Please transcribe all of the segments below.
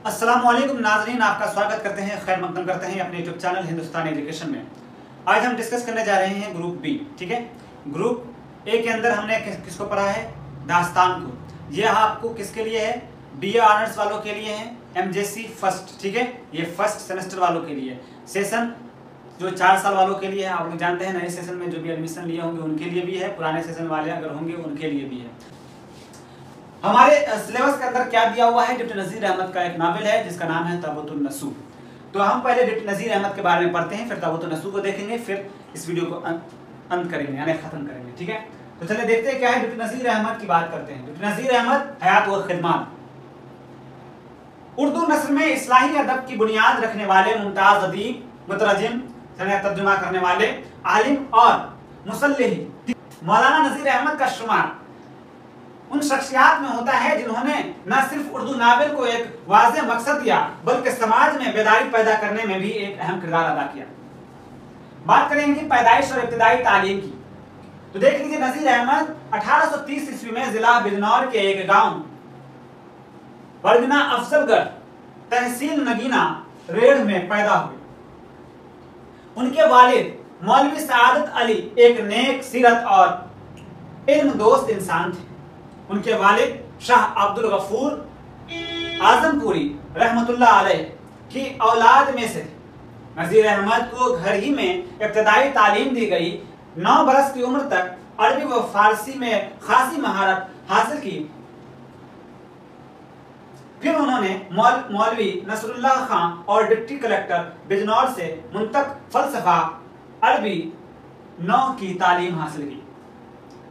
अस्सलाम वालेकुम नाज़रीन, आपका स्वागत करते हैं, खैर मकदम करते हैं अपने यूट्यूब चैनल हिंदुस्तानी एजुकेशन में। आज हम डिस्कस करने जा रहे हैं ग्रुप बी। ठीक है, ग्रुप ए के अंदर हमने किसको पढ़ा है? दास्तान को। यह आपको किसके लिए है? बीए ऑनर्स वालों के लिए है, एमजेसी फर्स्ट। ठीक है, ये फर्स्ट सेमेस्टर वालों के लिए। सेशन जो 4 साल वालों के लिए है, आप लोग जानते हैं नए सेशन में जो भी एडमिशन लिए होंगे उनके लिए भी है, पुराने सेशन वाले अगर होंगे उनके लिए भी है। हमारे सिलेबस के अंदर क्या दिया हुआ है? डिप्टी नज़ीर अहमद का एक नावल है जिसका नाम है ताबूतुन नसूह। तो हम पहले डिप्टी नज़ीर अहमद के बारे में पढ़ते हैं, फिर ताबूतुन नसूह को देखेंगे, फिर इस वीडियो को अंत करेंगे यानी खत्म करेंगे। ठीक है, तो चलिए देखते हैं क्या है। डिप्टी नज़ीर अहमद की बात करते हैं। डिप्टी नज़ीर अहमद हयात व खिदमत। उर्दू नस्र में इस्लाही अदब की बुनियाद रखने वाले मुमताज अदीब, मुतरजिम तर्जुमा करने वाले, आलिम और मुसल्लिह मौलाना नज़ीर अहमद का शुमार उन शख्सियात में होता है जिन्होंने न सिर्फ उर्दू नावल को एक वाज़ेह मकसद दिया बल्कि समाज में बेदारी पैदा करने में भी एक अहम किरदार अदा किया। बात करेंगे पैदाइश और इब्तिदाई तालीम की। तो देख लीजिए, नज़ीर अहमद 1830 ईस्वी में जिला बिजनौर के एक गांव बरगना अफजलगढ़ तहसील नगीना रेढ़ में पैदा हुए। उनके वालिद मौलवी सआदत अली एक नेक सीरत और इल्म दोस्त इंसान थे। उनके वालिद शाह अब्दुल गफूर आजमपुरी रहमतुल्लाह अलैह की औलाद में से थे। नज़ीर अहमद को घर ही में इब्तदाई तालीम दी गई। 9 बरस की उम्र तक अरबी व फारसी में खासी महारत हासिल की। फिर उन्होंने मौलवी नसरुल्लाह खां और डिप्टी कलेक्टर बिजनौर से मुंतक फलसफा अरबी 9 की तालीम हासिल की।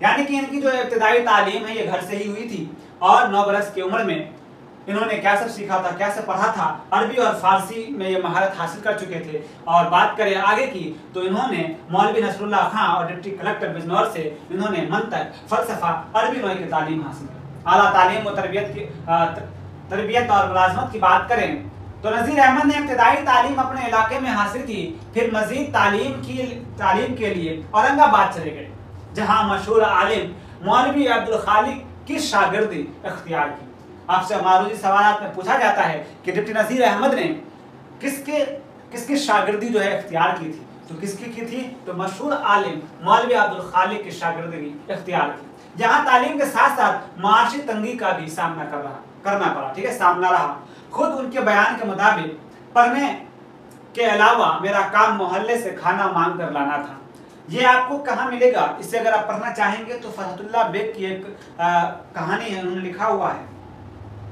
यानी कि इनकी जो इब्तिदाई तालीम है ये घर से ही हुई थी और 9 बरस की उम्र में इन्होंने क्या सब सीखा था, क्या सब पढ़ा था, अरबी और फारसी में ये महारत हासिल कर चुके थे। और बात करें आगे की तो इन्होंने मौलवी नसरुल्लाह खां और डिप्टी कलेक्टर बिजनौर से इन्होंने मंतक फलसफा अरबी 9 की तालीम हासिल की। आला तालीम व तरबियत और मुलाजमत की बात करें तो नज़ीर अहमद ने इब्तिदाई तालीम अपने इलाके में हासिल की। फिर मजीद तालीम के लिए औरंगाबाद चले गए, जहां मशहूर आलिम मौलवी अब्दुल खालिक की शागिर्दी इख्तियार की। आपसे मारूजी सवालात में पूछा जाता है कि डिप्टी नज़ीर अहमद ने किसकी शागिर्दी जो है इख्तियार की थी, तो किसकी की थी? तो मशहूर आलिम मौलवी अब्दुल खालिक की शागिर्दी इख्तियार की, जहां तालीम के साथ साथ माशी तंगी का भी सामना करना पड़ा। ठीक है, सामना रहा। खुद उनके बयान के मुताबिक पढ़ने के अलावा मेरा काम मोहल्ले से खाना मांग कर लाना था। ये आपको कहाँ मिलेगा? इसे अगर आप पढ़ना चाहेंगे तो फतहुल्लाह बेग की एक कहानी है, उन्होंने लिखा हुआ है।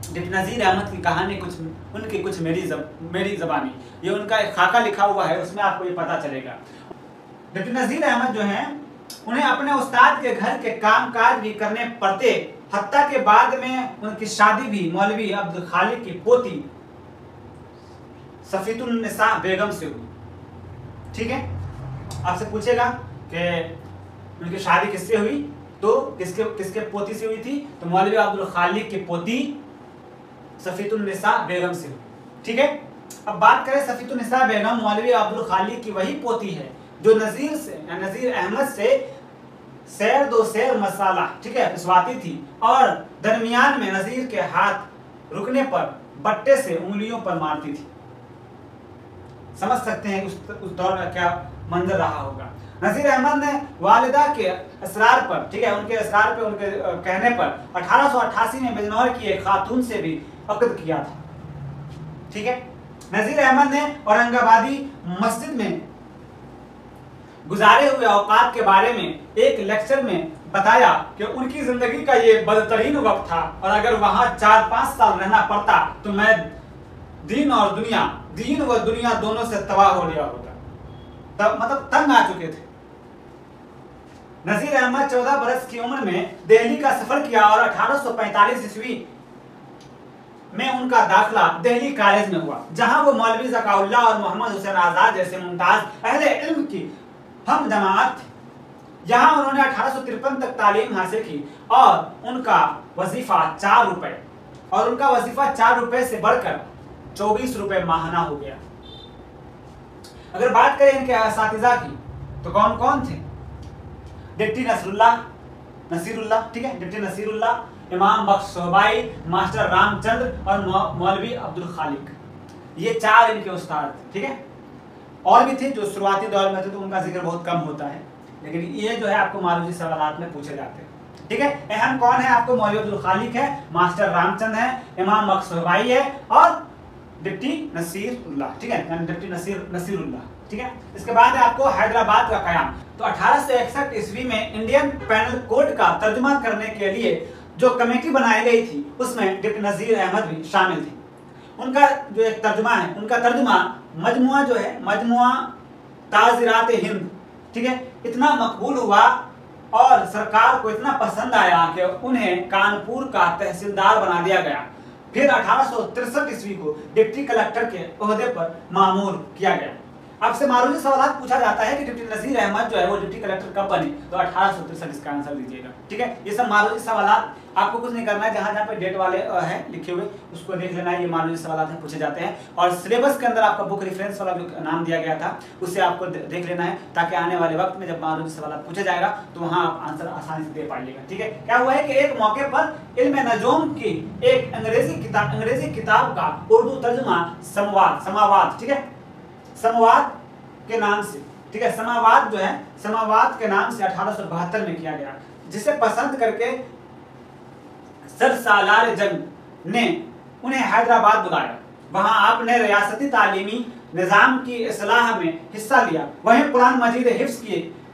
डिप्टी नज़ीर अहमद की कहानी कुछ मेरी ज़बानी, ये उनका एक खाका लिखा हुआ है, उसमें आपको ये पता चलेगा। डिप्टी नज़ीर अहमद जो हैं उन्हें अपने उस्ताद के घर के काम काज भी करने पड़ते, हत्ता के बाद में उनकी शादी भी मौलवी अब्दुल खालिक की पोती सफीतुन निसा बेगम से हुई। ठीक है, आपसे पूछेगा कि उनकी शादी किससे हुई, तो किसके पोती से हुई थी? तो मौलवी अब्दुल खालिक की पोती सफीतुन निसा बेगम से हुई। ठीक है, अब बात करें सफीतुन निसा बेगम मौलवी अब्दुल खालिक की वही पोती है जो नज़ीर अहमद से सैर दो सैर मसाला, ठीक है, पिसवाती थी और दरमियान में नज़ीर के हाथ रुकने पर बट्टे से उंगलियों पर मारती थी। समझ सकते हैं उस दौर का क्या मंजर रहा होगा। नज़ीर अहमद ने वालिदा के असरार पर, ठीक है, उनके असरार पे, उनके कहने पर 1888 में बिजनौर की एक खातून से भी अक़द किया था। ठीक है, नज़ीर अहमद ने औरंगाबादी मस्जिद में गुजारे हुए औकात के बारे में एक लेक्चर में बताया कि उनकी जिंदगी का ये बदतरीन वक्त था और अगर वहां 4-5 साल रहना पड़ता तो मैं दीन व दुनिया दोनों से तबाह हो गया होता। मतलब तंग आ चुके थे। नज़ीर अहमद 14 बरस की उम्र में दिल्ली का सफर किया और 1845 ईस्वी में उनका दाखिला दिल्ली कॉलेज में हुआ, जहां वो मौलवी ज़काउल्लाह और मोहम्मद हुसैन आजाद जैसे मुमताज अहले इल्म की हम जमात थे। यहाँ उन्होंने 1853 तक तालीम हासिल की और उनका वजीफा 4 रुपए से बढ़कर 24 रुपए माहाना हो गया। अगर बात करें इनके असातिज़ा की तो कौन कौन थे? डिप्टी नसीरुल्लाह, ठीक है, डिप्टी नसीरुल्लाह, इमाम बख्श सोहबाई, मास्टर रामचंद्र और मौलवी अब्दुल खालिक। ये 4 इनके उस्ताद थे। ठीक है, और भी थे जो शुरुआती दौर में थे तो उनका जिक्र बहुत कम होता है, लेकिन ये जो है आपको मारूजी सवालात में पूछे जाते हैं। ठीक है, अहम कौन है आपको? मौलवी अब्दुल खालिक है, मास्टर रामचंद है, इमाम बख्श सोहबाई है और डिप्टी नसीरुल्लाह। ठीक है, यानी डिप्टी नसीरुल्लाह। ठीक है, इसके बाद है आपको हैदराबाद का कयाम। तो 1861 ईस्वी में इंडियन पैनल कोड का तर्जुमा करने के लिए जो कमेटी बनाई गई थी उसमें डिप्टी नजीर अहमद भी शामिल थे। उनका जो एक तर्जुमा है, उनका तर्जुमा मजमुआ जो है, मजमुआ ताज़िरात हिंद, ठीक है, इतना मकबूल हुआ और सरकार को इतना पसंद आया कि उन्हें कानपुर का तहसीलदार बना दिया गया। फिर 1863 ईस्वी को डिप्टी कलेक्टर के ओहदे पर मामूर किया गया। आपसे मारूजी सवाल पूछा जाता है कि डिप्टी नजीर अहमद जो है वो डिप्टी कलेक्टर कब बने, तो 1863 इसका आंसर दीजिएगा। ठीक है, ये सब मारूजी सवाल आपको कुछ नहीं करना है, जहां जहां पे डेट वाले हैं लिखे हुए उसको देख लेना है। ये मारूजी सवाल पूछे जाते हैं और सिलेबस के अंदर आपका बुक रेफरेंस वाला जो नाम दिया गया था उसे आपको देख लेना है, ताकि आने वाले वक्त में जब मारूजी सवाल पूछा जाएगा तो वहां आप आंसर आसानी से दे पाइएगा। ठीक है, क्या हुआ है कि एक मौके पर इल्म नजूम की एक अंग्रेजी किताब का उर्दू तर्जुमा समावाद, ठीक है, समावाद के नाम से, ठीक है, समावाद जो है समावाद के नाम से 1872 में किया गया, जिसे पसंद करके सर सालार जंग ने उन्हें हैदराबाद बुलाया। वहां आपने रियासती तालीमी निजाम की इस्लाह में हिस्सा लिया, वहीं कुरान मजीद हिफ्ज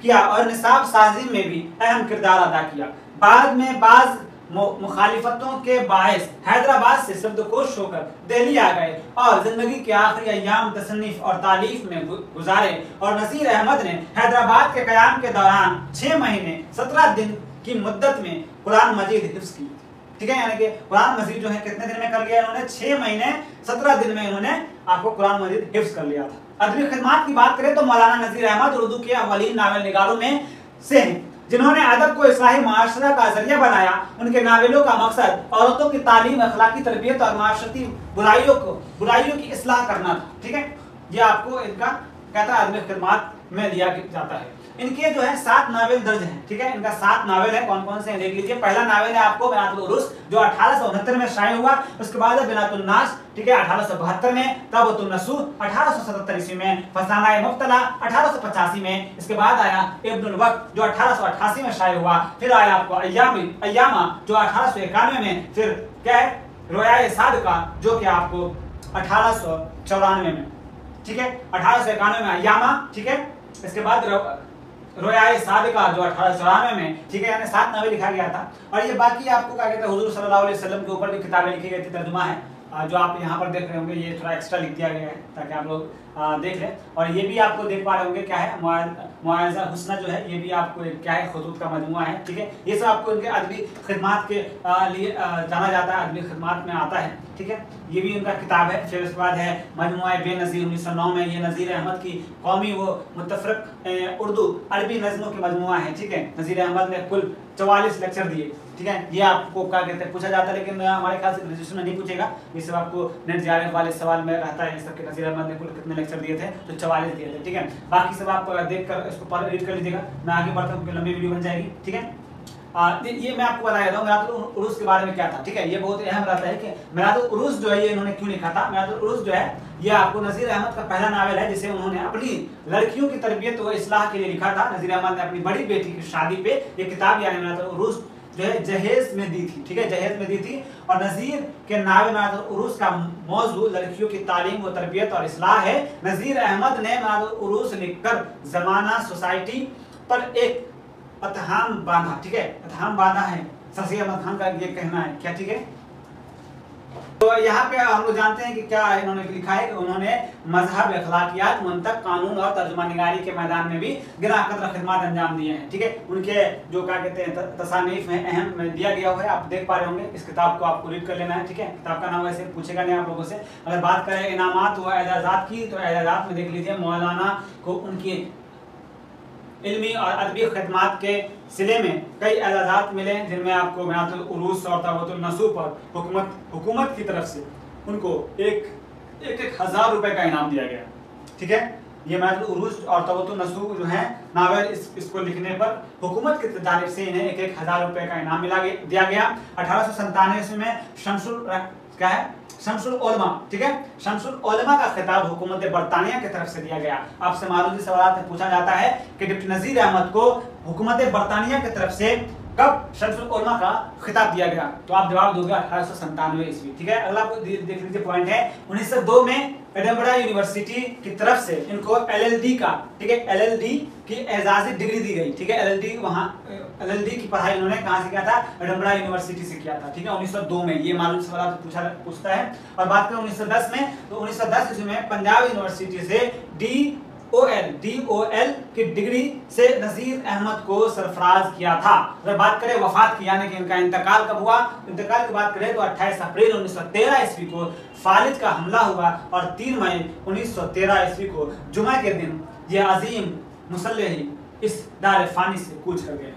किया और निसाब साजी में भी अहम किरदार अदा किया। बाद में बाज मुखालिफतों के बायस हैदराबाद से शब्दकोश होकर दिल्ली आ गए और जिंदगी के आखिरी अय्याम तसन्नीफ और तालीफ में गुजारे। और नसीर अहमद ने हैदराबाद के कयाम के दौरान 6 महीने 17 दिन की मुद्दत में कुरान मजीद हिफ्ज की। ठीक है, यानी कि कुरान मजीद जो है कितने दिन में कर लिया इन्होंने? 6 महीने 17 दिन में इन्होंने आपको कुरान मजीद हिफ्ज कर लिया था। अदबी खिदमत की बात करें तो मौलाना नजीर अहमद उर्दू के अव्वलीन नावल निगारों में से हैं, जिन्होंने अदब को इस्लाही माशरा का जरिया बनाया। उनके नावलों का मकसद औरतों की तालीम, अखलाकी तरबियत और माशरती बुराइयों की इस्लाह करना था। ठीक है, ये आपको इनका कहता है अदबी खिदमत में दिया जाता है। इनके जो है 7 नावल दर्ज हैं। ठीक है, इनका 7 नावल है। कौन कौन से हैं देख लीजिए। पहला नावल है आपको बिनातुल उरूस जो 1869 में शाये हुआ। उसके बाद है बिनातुल नास, ठीक है, 1872 में, तबतुन नसूह 1877 ईस्वी में, फसानाए मुब्तला 1885 में। इसके बाद आया इब्नुल वक्त जो 1888 में शाये हुआ। फिर आया आपको अय्यामा जो 1891 में। फिर क्या है रोयाए सादिका जो कि आपको 1894 में। ठीक है, 1891 में अय्यामा। ठीक है, इसके बाद रोयाए सादिका जो 1894 में। ठीक है, यानी 7 नावल लिखा गया था। और ये बाकी आपको क्या कहते हैं हुजूर सल्लल्लाहु अलैहि वसल्लम के ऊपर भी किताबें लिखी गई थी, तर्जुमा है जो आप यहाँ पर देख रहे होंगे। ये थोड़ा एक्स्ट्रा लिख दिया गया है ताकि आप लोग देख लें। और ये भी आपको देख पा रहे होंगे क्या है मुआज़ा हुस्ना जो है, ये भी आपको क्या है खुतूत का मजमुआ है। ठीक है, ये सब आपको इनके अदबी खिदमत के लिए जाना जाता है, अदबी खिदमत में आता है। ठीक है, ये भी उनका किताब है। फिर उसके बाद है मजमुआ बेनज़ीर 1909 में। ये नज़ीर अहमद की कौमी व मुतफ़रक़ उर्दू अरबी नज़मों के मजमुआ है। ठीक है, नज़ीर अहमद ने कुल 44 लेक्चर दिए। ठीक है, ये आपको क्या कहते हैं पूछा जाता है, लेकिन हमारे ख्याल से ग्रेजुएशन में नहीं पूछेगा। ये सब आपको नेट जेआरएफ वाले सवाल में रहता है। इस सबके नज़ीर अहमद ने कुल कितने लेक्चर दिए थे? तो 44 दिए थे। ठीक है, बाकी सब आप देख कर इसको पर रीड कर लीजिएगा। मैं आगे बढ़ता हूँ, लंबी वीडियो बन जाएगी। ठीक है, ये मैं आपको बता देता हूँ मिरातुल उरूस के बारे में क्या था। ठीक है, ये बहुत अहम रहता है कि मिरातुल उरूस जो है ये इन्होंने क्यों लिखा था। मिरातुल उरूस जो है ये आपको नज़ीर अहमद का पहला नावल है, जिसे उन्होंने अपनी लड़कियों की तरबियत व इस्लाह के लिए लिखा था। नज़ीर अहमद ने अपनी बड़ी बेटी की शादी पे ये किताब यानी मिरातुल उरूस जो है जहेज में दी थी। ठीक है, जहेज में दी थी। और नज़ीर के नावल मिरातुल उरूस का मौजू लड़कियों की तालीम व तरबियत और इस्लाह है। नज़ीर अहमद ने मिरातुल उरूस लिखकर ज़माना सोसाइटी पर एक अतहाम बांधा। ठीक है, अतहाम बांधा है, सर सैयद अहमद खान का ये कहना है। क्या ठीक है, तो यहाँ पे हम लोग जानते हैं कि क्या इन्होंने लिखा है कि उन्होंने मजहब, अखलाकियात, मंतक, कानून और तर्जुमा निगारी के मैदान में भी गिरा कदर खिदमत अंजाम दिए हैं। ठीक है, उनके जो क्या कहते हैं तसानीफ में अहम में दिया गया हुआ है, आप देख पा रहे होंगे। इस किताब को आपको रीड कर लेना है। ठीक है, किताब का नाम वैसे पूछेगा नहीं आप लोगों से। अगर बात करें इनामात व एजाजात की, तो एजाजात में देख लीजिए मौलाना को उनकी इल्मी और अदबी खिदमत के सिले में कई एजाज़ात मिले, जिनमें आपको मिरातुल उरूस और तबतुन नसूह पर हुकूमत की तरफ से उनको एक 1000 रुपए का इनाम दिया गया। ठीक है, ये महदुल उरूज और तवत्तुन नसूह जो है नावल इसको लिखने पर हुकूमत की जानिब से इन्हें 1,000 रुपए का इनाम दिया गया। 1897 में शम्सुल उलमा, ठीक है, शम्सुल उलमा का खिताब हुकूमत बरतानिया की तरफ से दिया गया। आपसे मारूदी सवाल में पूछा जाता है कि डिप्टी नजीर अहमद को हुकूमत बरतानिया की तरफ से कब शम्सुल उलमा का खिताब दिया गया, तो आप जवाब दोगे 1897 ईस्वी, ठीक है। अगला देख लीजिए पॉइंट है 1902 में एडिनबरा यूनिवर्सिटी की तरफ से इनको LLD का, ठीक है, LLD की एजाजी डिग्री दी गई, ठीक है। LLD की पढ़ाई इन्होंने कहां से किया था, एडिनबरा यूनिवर्सिटी से किया था, ठीक है, 1902 में। ये मालूम सवाल पूछता है। और बात करें 1910 में, तो 1910 ईस्वी में पंजाब यूनिवर्सिटी से DOL की डिग्री से नजीर अहमद को सरफराज किया था। अगर बात करें वफात की, यानी कि इनका इंतकाल कब हुआ, इंतकाल की बात करें तो 28 अप्रैल 1913 ईस्वी को फालिज का हमला हुआ और 3 मई 1913 ईस्वी को जुमा के दिन ये अजीम मुसल्लही इस दार फानी से कूच कर गए।